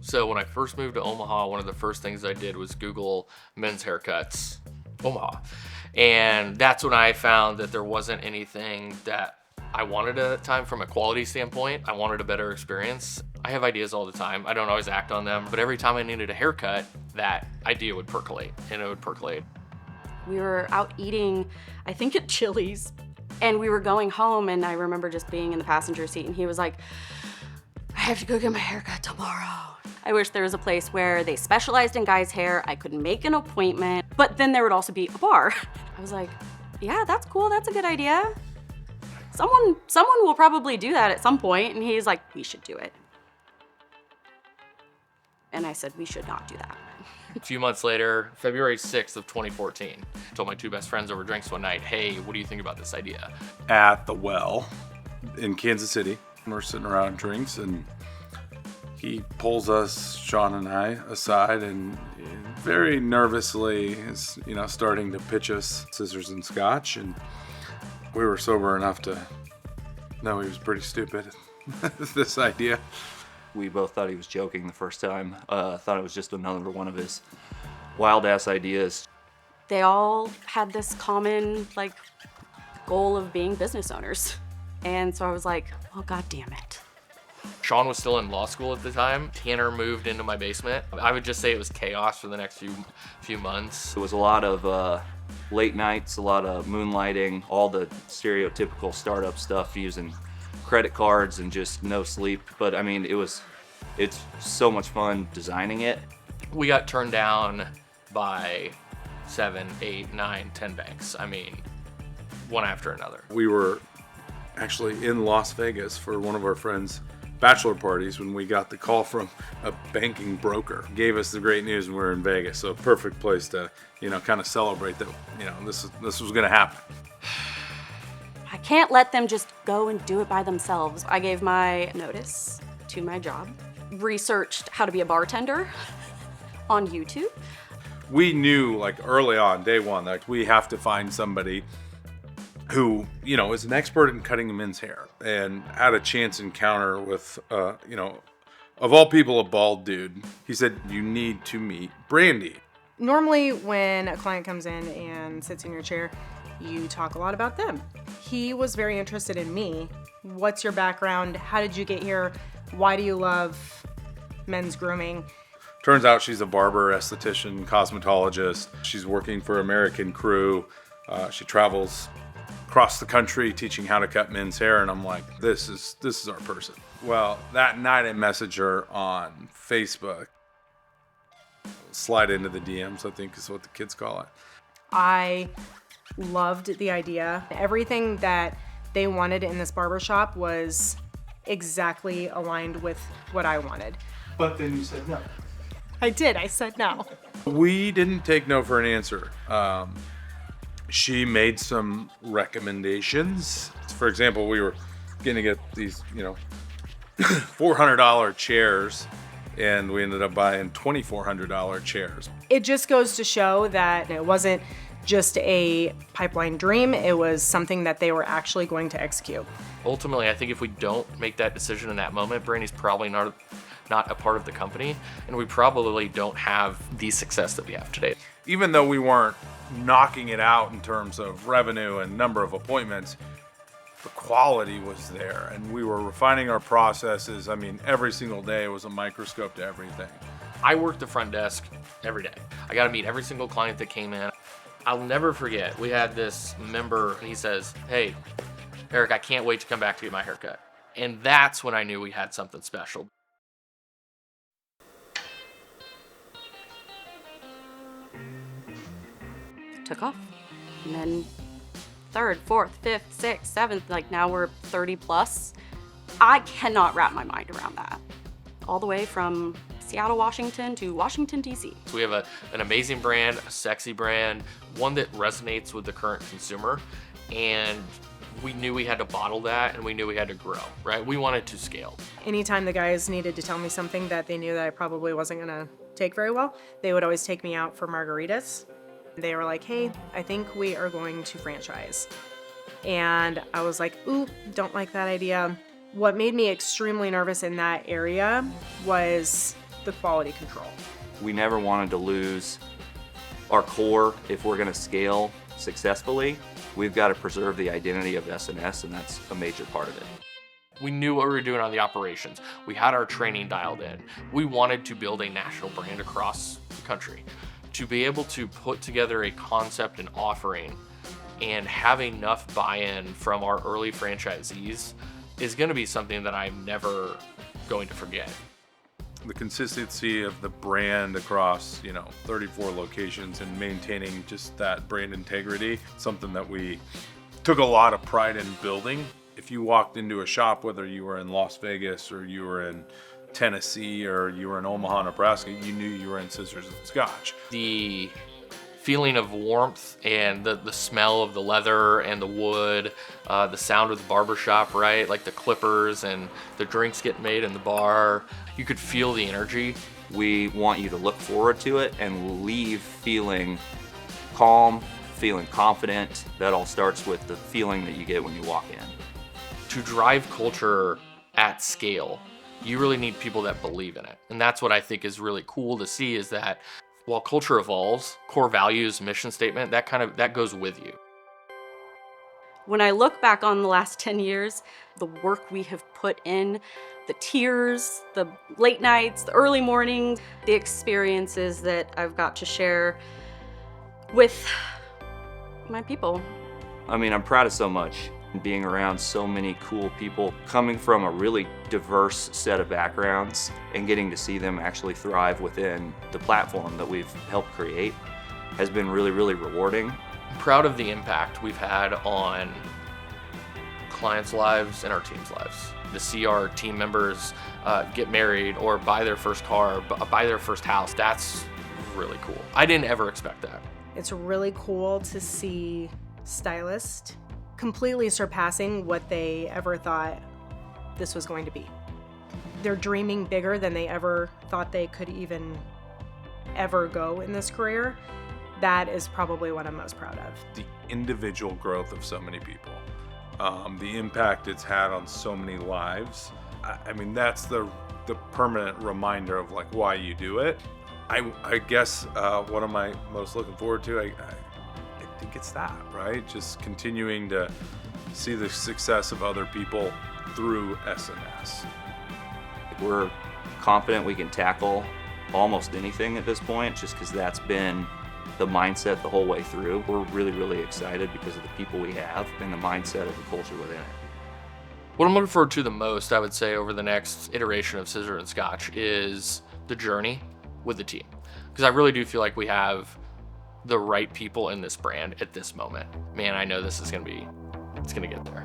So when I first moved to Omaha, one of the first things I did was Google men's haircuts Omaha. And that's when I found that there wasn't anything that I wanted at the time from a quality standpoint. I wanted a better experience. I have ideas all the time. I don't always act on them, but every time I needed a haircut, that idea would percolate, and it would percolate. We were out eating, I think at Chili's, and we were going home, and I remember just being in the passenger seat, and he was like, I have to go get my haircut tomorrow. I wish there was a place where they specialized in guys' hair. I could make an appointment, but then there would also be a bar. I was like, yeah, that's cool. That's a good idea. Someone will probably do that at some point. And he's like, we should do it. And I said, we should not do that. A few months later, February 6th of 2014, I told my two best friends over drinks one night, hey, what do you think about this idea? At the well in Kansas City, we're sitting around drinks, and he pulls us, Sean and I, aside, and very nervously is, starting to pitch us Scissors and Scotch. And we were sober enough to know he was pretty stupid at this idea. We both thought he was joking the first time. Thought it was just another one of his wild-ass ideas. They all had this common, goal of being business owners. And so I was like, oh, God damn it. Sean was still in law school at the time. Tanner moved into my basement. I would just say it was chaos for the next few months. It was a lot of late nights, a lot of moonlighting, all the stereotypical startup stuff, using credit cards and just no sleep. But I mean, it's so much fun designing it. We got turned down by 7, 8, 9, 10 banks. I mean, one after another. We were actually in Las Vegas for one of our friends' bachelor parties when we got the call from a banking broker. Gave us the great news when we were in Vegas. So perfect place to, kind of celebrate that, this was going to happen. I can't let them just go and do it by themselves. I gave my notice to my job, researched how to be a bartender on YouTube. We knew early on, day one, we have to find somebody who, is an expert in cutting men's hair, and had a chance encounter with, of all people, a bald dude. He said, you need to meet Brandy. Normally when a client comes in and sits in your chair, you talk a lot about them. He was very interested in me. What's your background? How did you get here? Why do you love men's grooming? Turns out she's a barber, esthetician, cosmetologist. She's working for American Crew. She travels across the country teaching how to cut men's hair, and I'm like, this is our person. Well, that night I messaged her on Facebook. Slide into the DMs, I think is what the kids call it. I loved the idea. Everything that they wanted in this barbershop was exactly aligned with what I wanted. But then you said no. I did, I said no. We didn't take no for an answer. She made some recommendations. For example, we were going to get these, $400 chairs, and we ended up buying $2,400 chairs. It just goes to show that it wasn't just a pipeline dream, it was something that they were actually going to execute. Ultimately, I think if we don't make that decision in that moment, Brandy's probably not a part of the company, and we probably don't have the success that we have today. Even though we weren't knocking it out in terms of revenue and number of appointments, the quality was there, and we were refining our processes. I mean, every single day was a microscope to everything. I worked the front desk every day. I got to meet every single client that came in. I'll never forget, we had this member, and he says, hey, Eric, I can't wait to come back to get my haircut. And that's when I knew we had something special. Took off. And then 3rd, 4th, 5th, 6th, 7th, now we're 30 plus. I cannot wrap my mind around that. All the way from Seattle, Washington to Washington, D.C. So we have an amazing brand, a sexy brand, one that resonates with the current consumer, and we knew we had to bottle that, and we knew we had to grow, right? We wanted to scale. Anytime the guys needed to tell me something that they knew that I probably wasn't gonna take very well, they would always take me out for margaritas. They were like, hey, I think we are going to franchise. And I was like, ooh, don't like that idea. What made me extremely nervous in that area was the quality control. We never wanted to lose our core. If we're going to scale successfully, we've got to preserve the identity of S&S, and that's a major part of it. We knew what we were doing on the operations. We had our training dialed in. We wanted to build a national brand across the country. To be able to put together a concept and offering and have enough buy-in from our early franchisees is going to be something that I'm never going to forget. The consistency of the brand across, 34 locations and maintaining just that brand integrity, something that we took a lot of pride in building. If you walked into a shop, whether you were in Las Vegas or you were in Tennessee or you were in Omaha, Nebraska, you knew you were in Scissors Scotch. The feeling of warmth and the smell of the leather and the wood, the sound of the barbershop, right? Like the clippers and the drinks getting made in the bar. You could feel the energy. We want you to look forward to it and leave feeling calm, feeling confident. That all starts with the feeling that you get when you walk in. To drive culture at scale, you really need people that believe in it. And that's what I think is really cool to see, is that while culture evolves, core values, mission statement, that goes with you. When I look back on the last 10 years, the work we have put in, the tears, the late nights, the early mornings, the experiences that I've got to share with my people. I mean, I'm proud of so much. Being around so many cool people coming from a really diverse set of backgrounds and getting to see them actually thrive within the platform that we've helped create has been really, really rewarding. I'm proud of the impact we've had on clients' lives and our team's lives. To see our team members get married or buy their first car, buy their first house, that's really cool. I didn't ever expect that. It's really cool to see stylists completely surpassing what they ever thought this was going to be. They're dreaming bigger than they ever thought they could even ever go in this career. That is probably what I'm most proud of. The individual growth of so many people, the impact it's had on so many lives. I mean, that's the permanent reminder of like why you do it. I guess what am I most looking forward to? I think it's that, right? Just continuing to see the success of other people through S&S. We're confident we can tackle almost anything at this point, just because that's been the mindset the whole way through. We're really, really excited because of the people we have and the mindset of the culture within it. What I'm looking forward to the most, I would say, over the next iteration of Scissors and Scotch is the journey with the team. Because I really do feel like we have the right people in this brand at this moment. Man, I know it's gonna get there.